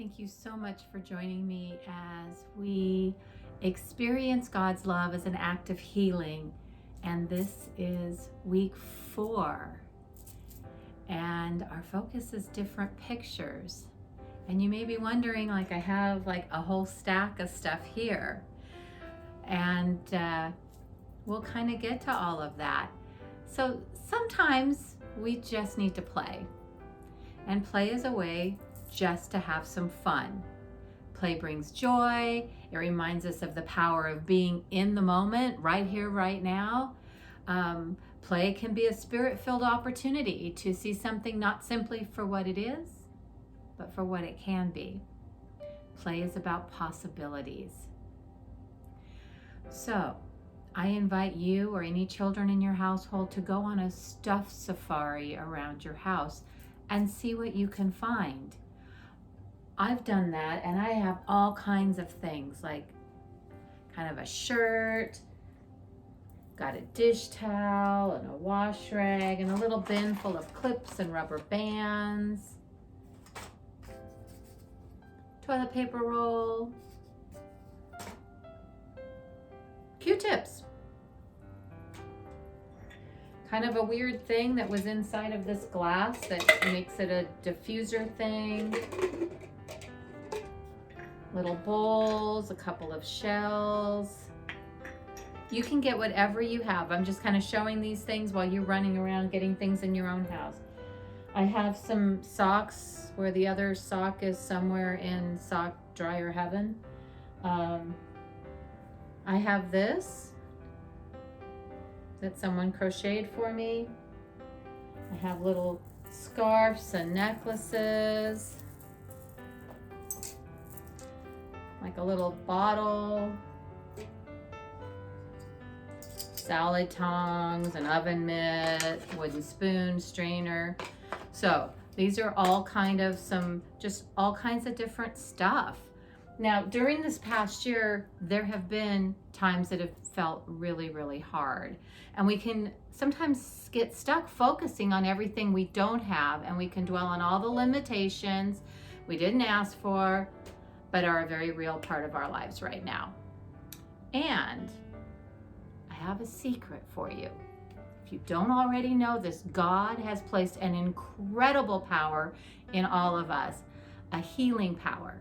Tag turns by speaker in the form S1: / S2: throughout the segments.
S1: Thank you so much for joining me as we experience God's love as an act of healing. And this is week 4. And our focus is different pictures. And you may be wondering, like, I have like a whole stack of stuff here. And we'll kind of get to all of that. So sometimes we just need to play. And play is a way just to have some fun. Play brings joy. It reminds us of the power of being in the moment, right here, right now. Play can be a spirit-filled opportunity to see something not simply for what it is, but for what it can be. Play is about possibilities. So, I invite you or any children in your household to go on a stuffed safari around your house and see what you can find. I've done that, and I have all kinds of things, like kind of a shirt, got a dish towel and a wash rag and a little bin full of clips and rubber bands, toilet paper roll, Q-tips. Kind of a weird thing that was inside of this glass that makes it a diffuser thing. Little bowls, a couple of shells. You can get whatever you have. I'm just kind of showing these things while you're running around getting things in your own house. I have some socks where the other sock is somewhere in sock dryer heaven. I have this that someone crocheted for me. I have little scarves and necklaces. Like a little bottle, salad tongs, an oven mitt, wooden spoon, strainer. So these are all kind of all kinds of different stuff. Now, during this past year, there have been times that have felt really, really hard. And we can sometimes get stuck focusing on everything we don't have, and we can dwell on all the limitations we didn't ask for, but are a very real part of our lives right now. And I have a secret for you. If you don't already know this, God has placed an incredible power in all of us, a healing power.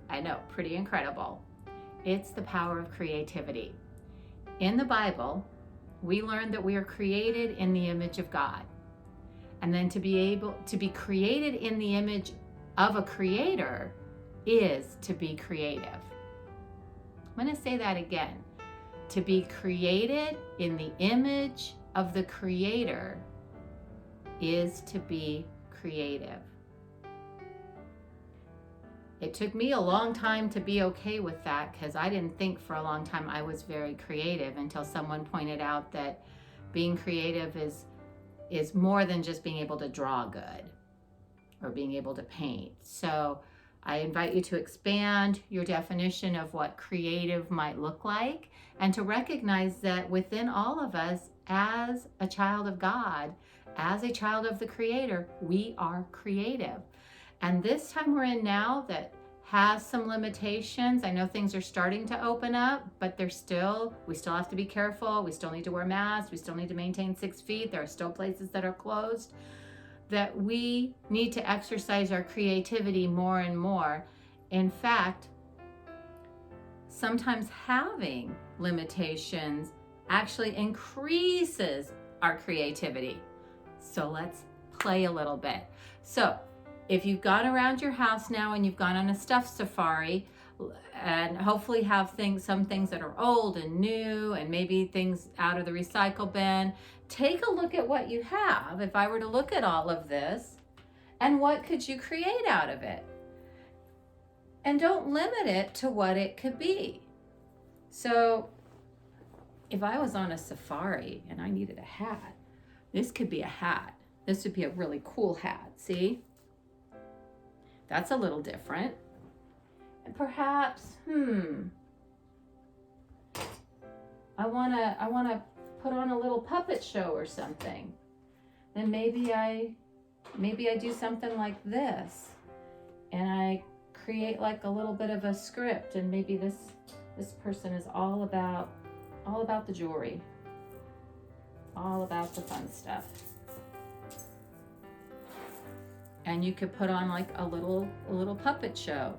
S1: I know, pretty incredible. It's the power of creativity. In the Bible, we learn that we are created in the image of God. And then to be able to be created in the image of a creator is to be creative. I'm going to say that again. To be created in the image of the creator is to be creative. It took me a long time to be okay with that, because I didn't think for a long time I was very creative until someone pointed out that being creative is more than just being able to draw good or being able to paint. So I invite you to expand your definition of what creative might look like, and to recognize that within all of us, as a child of God, as a child of the Creator, we are creative. And this time we're in now that has some limitations. I know things are starting to open up, but we still have to be careful. We still need to wear masks. We still need to maintain 6 feet. There are still places that are closed. That we need to exercise our creativity more and more. In fact, sometimes having limitations actually increases our creativity. So let's play a little bit. So if you've gone around your house now and you've gone on a stuffed safari, and hopefully have some things that are old and new, and maybe things out of the recycle bin, take a look at what you have. If I were to look at all of this, and what could you create out of it? And don't limit it to what it could be. So if I was on a safari and I needed a hat, this could be a hat. This would be a really cool hat, see? That's a little different. And perhaps, I wanna put on a little puppet show or something. Then maybe I do something like this. and I create like a little bit of a script, and maybe this person is all about the jewelry, all about the fun stuff. And you could put on like a little puppet show.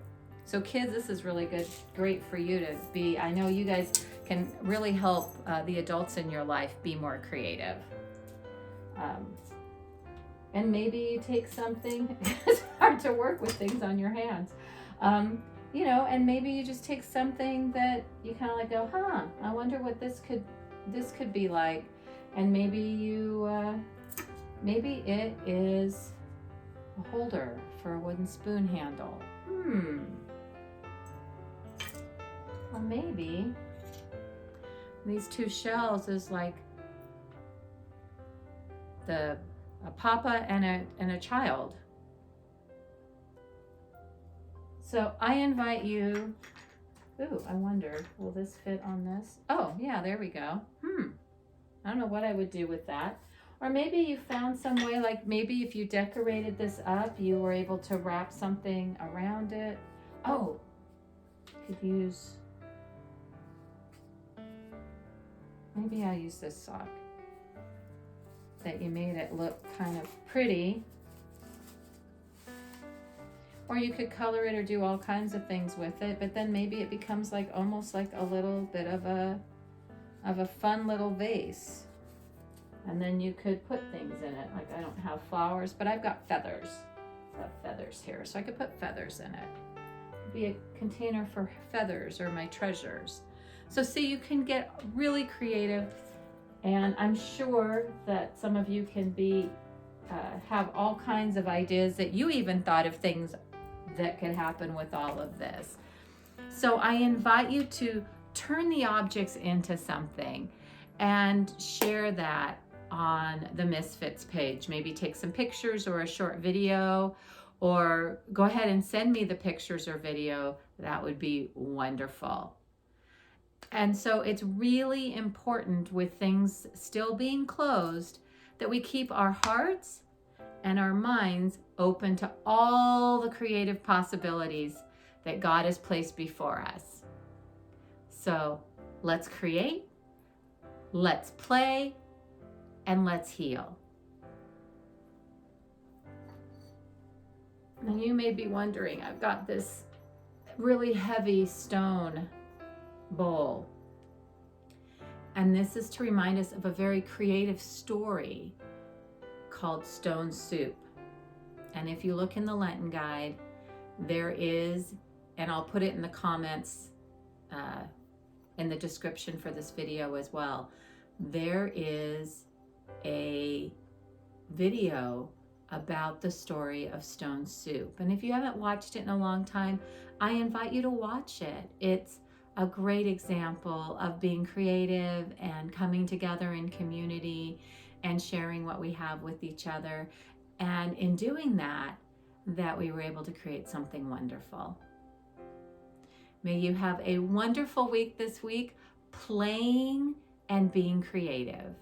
S1: So kids, this is really great for you to be. I know you guys can really help the adults in your life be more creative. And maybe you take something, it's hard to work with things on your hands. You know, and maybe you just take something that you kind of like go, I wonder what this could be like. And maybe you, maybe it is a holder for a wooden spoon handle. Well, maybe these two shells is like a papa and a child. So I invite you. Ooh, I wonder, will this fit on this? Oh, yeah, there we go. I don't know what I would do with that. Or maybe you found some way, like maybe if you decorated this up, you were able to wrap something around it. Oh, could use, maybe I'll use this sock that you made it look kind of pretty. Or you could color it or do all kinds of things with it, but then maybe it becomes like almost like a little bit of a fun little vase. And then you could put things in it. Like I don't have flowers, but I've got feathers. I have feathers here, so I could put feathers in it. It'd be a container for feathers or my treasures. So see, you can get really creative, and I'm sure that some of you can have all kinds of ideas that you even thought of things that could happen with all of this. So I invite you to turn the objects into something and share that on the Misfits page. Maybe take some pictures or a short video, or go ahead and send me the pictures or video. That would be wonderful. And so it's really important, with things still being closed, that we keep our hearts and our minds open to all the creative possibilities that God has placed before us. So let's create, let's play, and let's heal. And you may be wondering, I've got this really heavy stone bowl. And this is to remind us of a very creative story called Stone Soup. And if you look in the Lenten guide, there is, and I'll put it in the comments in the description for this video as well, there is a video about the story of Stone Soup. And if you haven't watched it in a long time, I invite you to watch it. It's a great example of being creative and coming together in community and sharing what we have with each other. And in doing that we were able to create something wonderful. May you have a wonderful week this week, playing and being creative.